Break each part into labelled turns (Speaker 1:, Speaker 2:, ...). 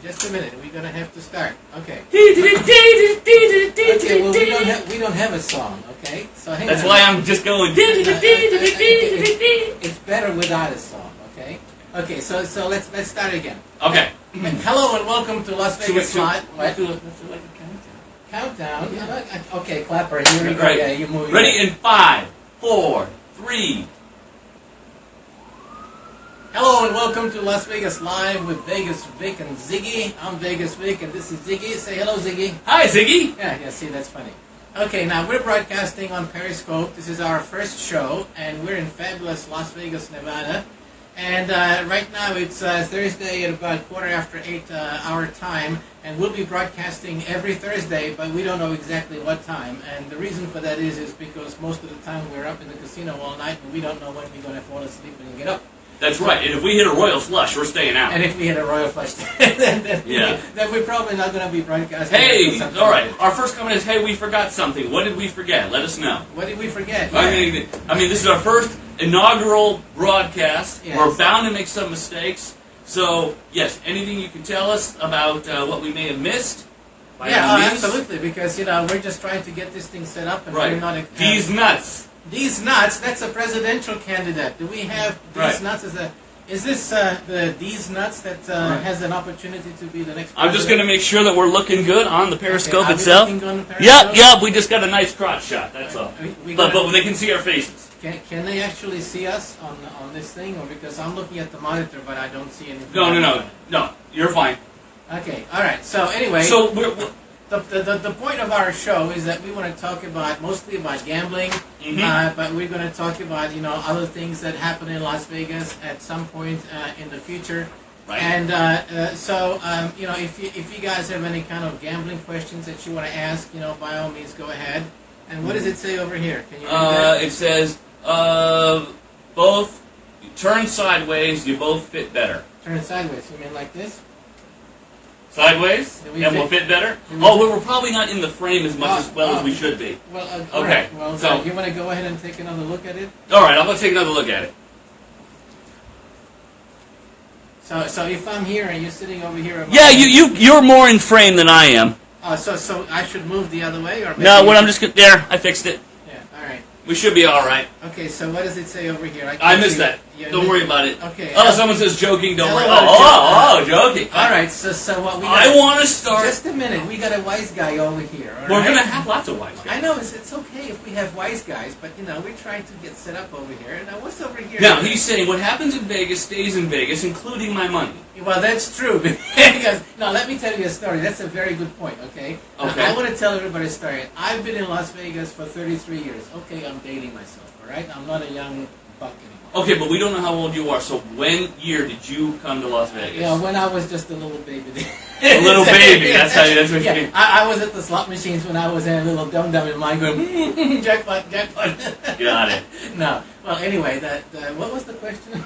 Speaker 1: just a minute. We're gonna have to start. Okay.
Speaker 2: Okay,
Speaker 1: well, we don't have a song. Okay, so hang
Speaker 2: That's
Speaker 1: on.
Speaker 2: why I'm just going.
Speaker 1: It's better without a song. Okay. Okay. So let's start again.
Speaker 2: Okay.
Speaker 1: Hello and welcome to Las Vegas Live.
Speaker 2: Let's do like a countdown.
Speaker 1: Countdown. Yeah. Okay, Clapper. Here we go.
Speaker 2: Right.
Speaker 1: Yeah, you move.
Speaker 2: Ready in 5, 4, 3.
Speaker 1: Hello and welcome to Las Vegas Live with Vegas Vic and Ziggy. I'm Vegas Vic and this is Ziggy. Say hello, Ziggy.
Speaker 2: Hi, Ziggy.
Speaker 1: Yeah, see, that's funny. Okay, now we're broadcasting on Periscope. This is our first show, and we're in fabulous Las Vegas, Nevada. And right now it's Thursday at about 8:15 our time, and we'll be broadcasting every Thursday, but we don't know exactly what time. And the reason for that is because most of the time we're up in the casino all night, and we don't know when we're going to fall asleep and get up.
Speaker 2: That's right. And if we hit a royal flush, we're staying out.
Speaker 1: And if we hit a royal flush, then we're probably not going to be broadcasting.
Speaker 2: Hey, all right. Our first comment is, hey, we forgot something. What did we forget? Let us know.
Speaker 1: What did we forget?
Speaker 2: I mean, this is our first inaugural broadcast.
Speaker 1: Yes.
Speaker 2: We're bound to make some mistakes. So, yes, anything you can tell us about what we may have missed?
Speaker 1: Absolutely, because, we're just trying to get this thing set up. And
Speaker 2: right.
Speaker 1: We're not...
Speaker 2: These nuts.
Speaker 1: These nuts, that's a presidential candidate. Do we have these nuts as a... Is this the These Nuts that has an opportunity to be the next president?
Speaker 2: I'm just going to make sure that we're looking good on the Periscope
Speaker 1: Okay,
Speaker 2: itself.
Speaker 1: On the Periscope?
Speaker 2: Yep, we just got a nice crotch shot, that's all. But they can see our faces.
Speaker 1: Can they actually see us on this thing? Or because I'm looking at the monitor, but I don't see anything.
Speaker 2: No, you're fine.
Speaker 1: Okay, all right. So anyway...
Speaker 2: So
Speaker 1: The point of our show is that we want to talk mostly about gambling, but we're going to talk about other things that happen in Las Vegas at some point in the future.
Speaker 2: Right.
Speaker 1: And if you guys have any kind of gambling questions that you want to ask, by all means go ahead. And what does it say over here? Can you read that?
Speaker 2: It says both turn sideways. You both fit better.
Speaker 1: Turn sideways. You mean like this?
Speaker 2: Sideways, and we'll fit better. We're probably not in the frame as much as we should be.
Speaker 1: Well,
Speaker 2: okay.
Speaker 1: Right. Well,
Speaker 2: so
Speaker 1: you want to go ahead and take another look at it?
Speaker 2: All right, I'm going to take another look at it.
Speaker 1: So if I'm here and you're sitting over here,
Speaker 2: you're more in frame than I am.
Speaker 1: So I should move the other way, or maybe
Speaker 2: I'm just there. I fixed it.
Speaker 1: Yeah. All right.
Speaker 2: We should be all right.
Speaker 1: Okay. So what does it say over here?
Speaker 2: I missed that. Don't worry about it.
Speaker 1: Okay.
Speaker 2: Oh, someone says joking. Don't worry. Joking.
Speaker 1: All right. So what we?
Speaker 2: I want to start.
Speaker 1: Just a minute. We got a wise guy over here.
Speaker 2: We're gonna have lots of wise guys.
Speaker 1: I know it's okay if we have wise guys, but we're trying to get set up over here. Now what's over here?
Speaker 2: Now he's saying what happens in Vegas stays in Vegas, including my money.
Speaker 1: Well, that's true. Because now let me tell you a story. That's a very good point. Okay.
Speaker 2: Okay.
Speaker 1: I want to tell everybody a story. I've been in Las Vegas for 33 years. Okay, I'm dating myself. All right. I'm not a young buck anymore.
Speaker 2: Okay, but we don't know how old you are. So when year did you come to Las Vegas?
Speaker 1: When I was just a little baby.
Speaker 2: A little baby. That's what you mean.
Speaker 1: I was at the slot machines when I was a little dum-dum in mine going, jackpot.
Speaker 2: Got it.
Speaker 1: No. Well, anyway, what was the question?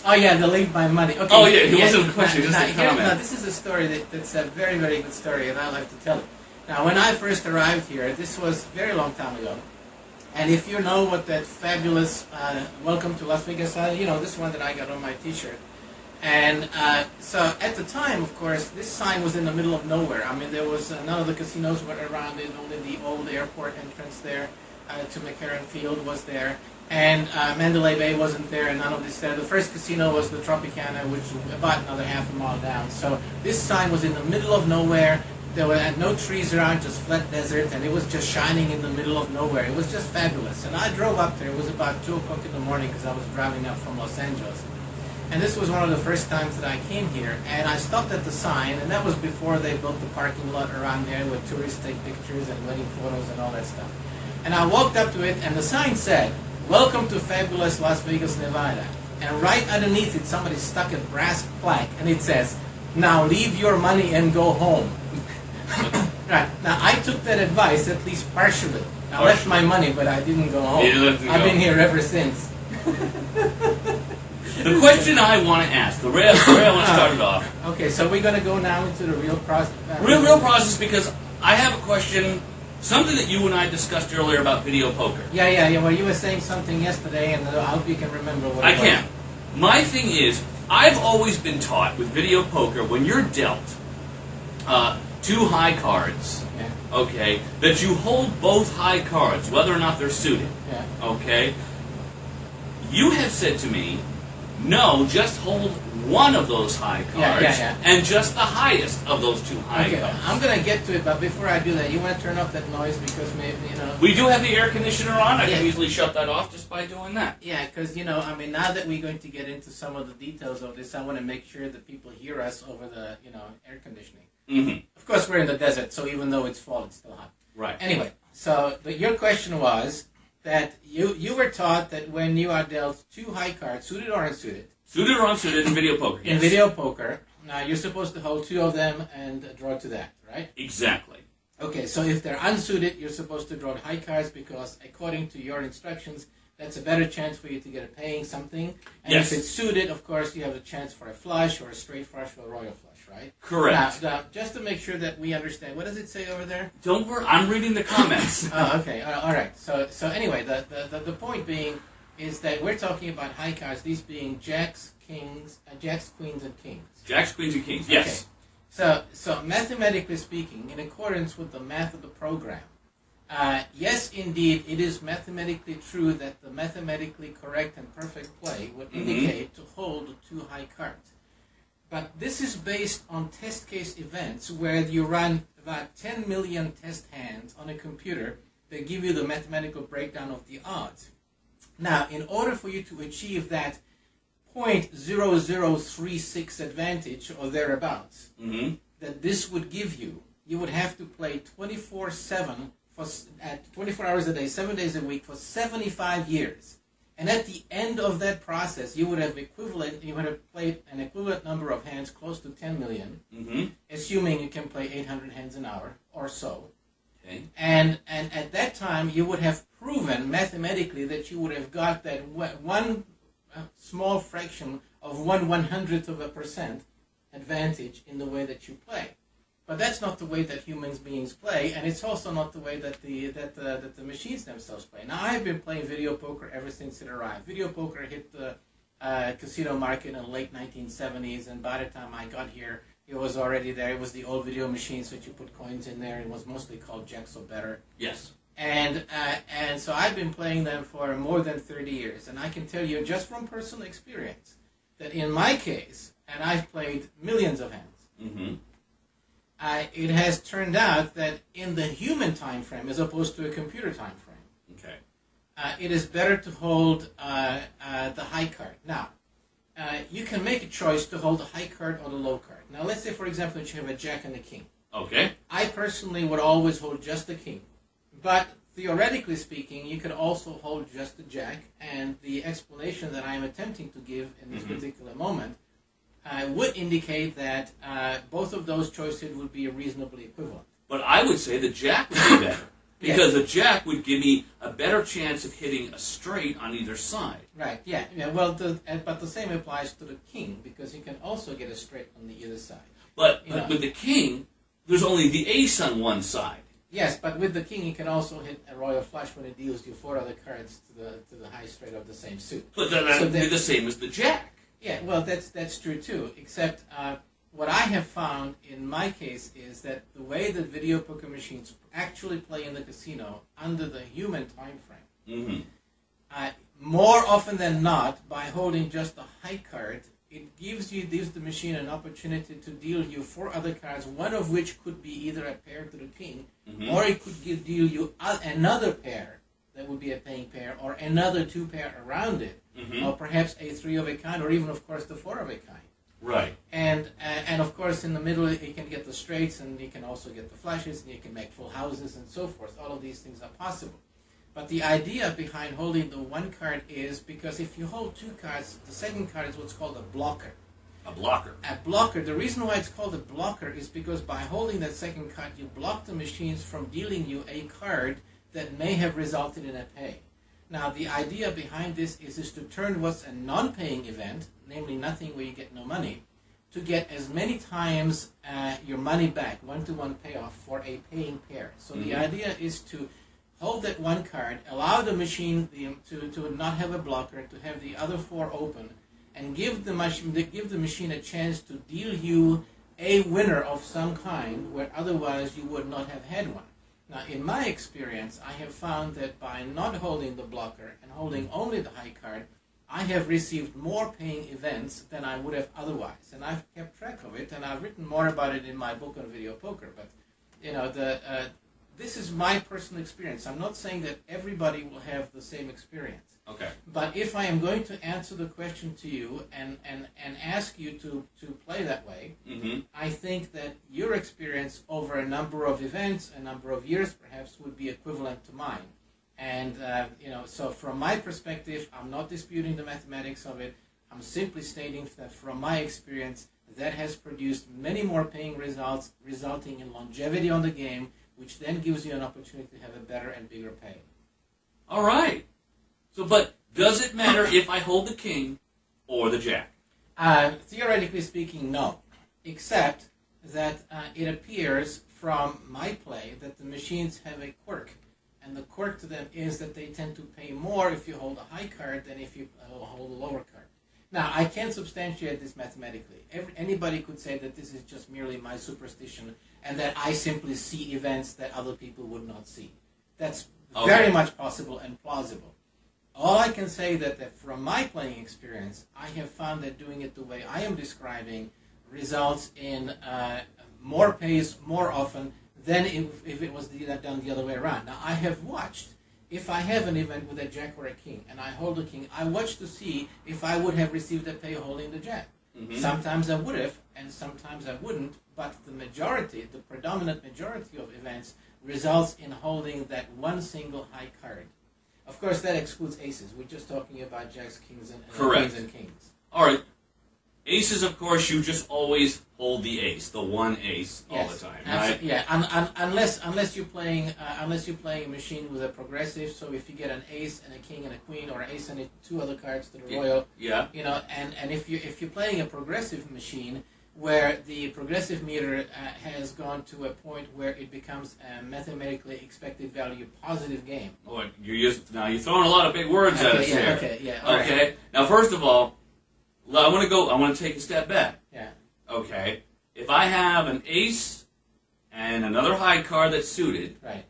Speaker 1: Oh, yeah, to leave my money. Okay.
Speaker 2: Oh, yeah, it wasn't a question, just a comment.
Speaker 1: No, this is a story that's a very, very good story, and I like to tell it. Now, when I first arrived here, this was a very long time ago. And if you know what that fabulous Welcome to Las Vegas, this one that I got on my T-shirt. And so at the time, of course, this sign was in the middle of nowhere. I mean, there was none of the casinos were around it. Only the old airport entrance there to McCarran Field was there. And Mandalay Bay wasn't there, and none of this there. The first casino was the Tropicana, which was about another half a mile down. So this sign was in the middle of nowhere. There were no trees around, just flat desert, and it was just shining in the middle of nowhere. It was just fabulous. And I drove up there. It was about 2 o'clock in the morning because I was driving up from Los Angeles. And this was one of the first times that I came here. And I stopped at the sign, and that was before they built the parking lot around there where tourists take pictures and wedding photos and all that stuff. And I walked up to it, and the sign said, "Welcome to fabulous Las Vegas, Nevada." And right underneath it, somebody stuck a brass plaque, and it says, "Now leave your money and go home." Right. Now, I took that advice, at least partially. I left my money, but I didn't go home. I've been here ever since.
Speaker 2: The question I want to ask, the way I want to start it off.
Speaker 1: Okay, so we're going to go now into the real process.
Speaker 2: Real process, because I have a question, something that you and I discussed earlier about video poker.
Speaker 1: Yeah. Well, you were saying something yesterday, and I hope you can remember what it was.
Speaker 2: I can. My thing is, I've always been taught with video poker, when you're dealt two high cards, okay, that you hold both high cards, whether or not they're suited. Okay? You have said to me, no, just hold one of those high cards, and just the highest of those two high cards.
Speaker 1: I'm going to get to it, but before I do that, you want to turn off that noise because maybe,
Speaker 2: We do have the air conditioner on. I can easily shut that off just by doing that.
Speaker 1: Yeah, because, I mean, now that we're going to get into some of the details of this, I want to make sure that people hear us over the, air conditioning.
Speaker 2: Mm-hmm.
Speaker 1: Of course, we're in the desert, so even though it's fall, it's still hot.
Speaker 2: Right.
Speaker 1: Anyway, so your question was that you were taught that when you are dealt two high cards, suited or unsuited.
Speaker 2: Suited or unsuited in video poker, yes.
Speaker 1: In video poker, now you're supposed to hold two of them and draw to that, right?
Speaker 2: Exactly.
Speaker 1: Okay, so if they're unsuited, you're supposed to draw high cards because according to your instructions, that's a better chance for you to get a paying something. And if it's suited, of course, you have a chance for a flush or a straight flush or a royal flush, right?
Speaker 2: Correct.
Speaker 1: Now, just to make sure that we understand, what does it say over there?
Speaker 2: Don't worry, I'm reading the comments.
Speaker 1: Oh, okay, all right. So anyway, the point being is that we're talking about high cards, these being jacks, queens, and kings.
Speaker 2: Jacks, queens, and kings, yes.
Speaker 1: Okay. So mathematically speaking, in accordance with the math of the program, yes, indeed, it is mathematically true that the mathematically correct and perfect play would indicate to hold two high cards. But this is based on test case events where you run about 10 million test hands on a computer that give you the mathematical breakdown of the odds. Now, in order for you to achieve that 0.0036 advantage or thereabouts that this would give you, you would have to play 24/7 at 24 hours a day, 7 days a week for 75 years. And at the end of that process, you would have played an equivalent number of hands close to 10 million, assuming you can play 800 hands an hour or so.
Speaker 2: Okay.
Speaker 1: And at that time, you would have proven mathematically that you would have got that one small fraction of 1/100% advantage in the way that you play. But that's not the way that human beings play, and it's also not the way that the machines themselves play. Now, I've been playing video poker ever since it arrived. Video poker hit the casino market in the late 1970s, and by the time I got here, it was already there. It was the old video machines that you put coins in there. It was mostly called jacks or better.
Speaker 2: Yes.
Speaker 1: And so I've been playing them for more than 30 years, and I can tell you just from personal experience that in my case, and I've played millions of hands, it has turned out that in the human time frame as opposed to a computer time frame, it is better to hold the high card. Now, you can make a choice to hold the high card or the low card. Now, let's say, for example, that you have a jack and a king.
Speaker 2: Okay.
Speaker 1: I personally would always hold just the king. But theoretically speaking, you could also hold just the jack, and the explanation that I am attempting to give in this particular moment would indicate that both of those choices would be reasonably equivalent.
Speaker 2: But I would say the jack would be better. Because the jack would give me a better chance of hitting a straight on either side.
Speaker 1: Right, yeah. Well, but the same applies to the king, because you can also get a straight on the other side.
Speaker 2: But with the king, there's only the ace on one side.
Speaker 1: Yes, but with the king, you can also hit a royal flush when it deals you 4 other cards to the high straight of the same suit.
Speaker 2: But that would be the same as the jack.
Speaker 1: Yeah, well, that's true too. Except what I have found in my case is that the way that video poker machines actually play in the casino under the human time frame, more often than not, by holding just the high card, it gives the machine an opportunity to deal you 4 other cards, one of which could be either a pair to the king, or it could deal you another pair that would be a paying pair, or another 2 pair around it, or perhaps a 3 of a kind, or even, of course, the 4 of a kind.
Speaker 2: Right.
Speaker 1: And of course, in the middle, you can get the straights, and you can also get the flushes, and you can make full houses, and so forth. All of these things are possible. But the idea behind holding the one card is because if you hold 2 cards, the second card is what's called a blocker.
Speaker 2: A blocker.
Speaker 1: A blocker. The reason why it's called a blocker is because by holding that second card, you block the machines from dealing you a card that may have resulted in a pay. Now, the idea behind this is to turn what's a non-paying event, namely nothing where you get no money, to get as many times your money back, 1-to-1 payoff for a paying pair. So the idea is to hold that one card, allow the machine to not have a blocker, to have the other 4 open, and give the machine a chance to deal you a winner of some kind where otherwise you would not have had one. Now, in my experience, I have found that by not holding the blocker and holding only the high card, I have received more paying events than I would have otherwise, and I've kept track of it, and I've written more about it in my book on video poker. But this is my personal experience. I'm not saying that everybody will have the same experience.
Speaker 2: Okay.
Speaker 1: But if I am going to answer the question to you and ask you to play that way, I think that your experience over a number of events, a number of years perhaps, would be equivalent to mine. And, so from my perspective, I'm not disputing the mathematics of it. I'm simply stating that from my experience, that has produced many more paying results, resulting in longevity on the game, which then gives you an opportunity to have a better and bigger pay.
Speaker 2: All right. So, but does it matter if I hold the king or the jack?
Speaker 1: Theoretically speaking, no. Except that it appears from my play that the machines have a quirk. And the quirk to them is that they tend to pay more if you hold a high card than if you hold a lower card. Now, I can't substantiate this mathematically. Anybody could say that this is just merely my superstition and that I simply see events that other people would not see. That's very much possible and plausible. All I can say that from my playing experience, I have found that doing it the way I am describing results in more pays more often than if it was done the other way around. Now, I have watched, if I have an event with a jack or a king, and I hold a king, I watch to see if I would have received a pay holding the jack. Sometimes I would have, and sometimes I wouldn't, but the predominant majority of events results in holding that one single high card. Of course, that excludes aces. We're just talking about jacks, kings, and queens and kings.
Speaker 2: All right. Aces, of course, you just always hold the ace, the one ace, all the time, right?
Speaker 1: Yeah, unless you're playing a machine with a progressive. So if you get an ace and a king and a queen, or an ace and two other cards to the royal, and if you're playing a progressive machine where the progressive meter has gone to a point where it becomes a mathematically expected value positive game.
Speaker 2: Oh, you're throwing a lot of big words at us here.
Speaker 1: Okay.
Speaker 2: Right. Now, first of all, I want to take a step back.
Speaker 1: Yeah.
Speaker 2: Okay. If I have an ace and another high card that's suited.
Speaker 1: Right.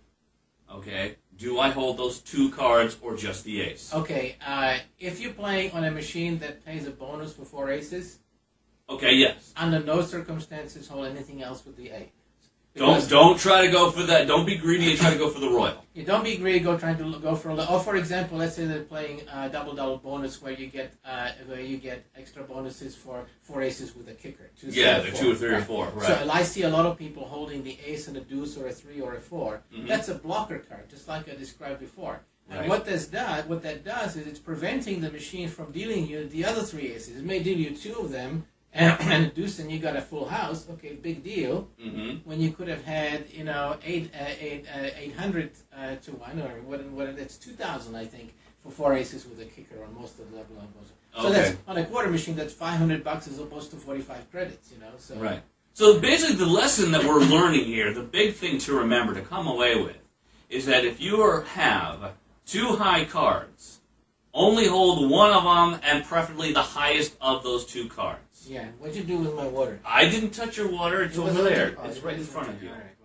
Speaker 2: Okay. Do I hold those two cards or just the ace?
Speaker 1: Okay. If you're playing on a machine that pays a bonus for 4 aces.
Speaker 2: Okay. Yes.
Speaker 1: Under no circumstances hold anything else with the ace.
Speaker 2: Don't try to go for that. Don't be greedy and try to go for the royal.
Speaker 1: You don't be greedy. Trying to go for or for example, let's say they're playing double bonus where you get extra bonuses for 4 aces with a kicker. 2, 3,
Speaker 2: they're 2 or 3 or 4. Right.
Speaker 1: So I see a lot of people holding the ace and a deuce or a 3 or a 4. That's a blocker card, just like I described before.
Speaker 2: Right.
Speaker 1: And what that does is it's preventing the machine from dealing you the other 3 aces. It may deal you 2 of them. And a deuce, and you got a full house. Okay, big deal. When you could have had 800 to 1, or what? That's 2,000, I think, for 4 aces with a kicker on most of the level. So that's on a quarter machine. That's $500 as opposed to 45 credits. So
Speaker 2: right. So basically, the lesson that we're learning here, the big thing to remember to come away with, is that if you have 2 high cards, only hold one of them, and preferably the highest of those 2 cards.
Speaker 1: Yeah, what'd you do with my water?
Speaker 2: I didn't touch your water. It's over there. It's right in front of you.
Speaker 1: All right.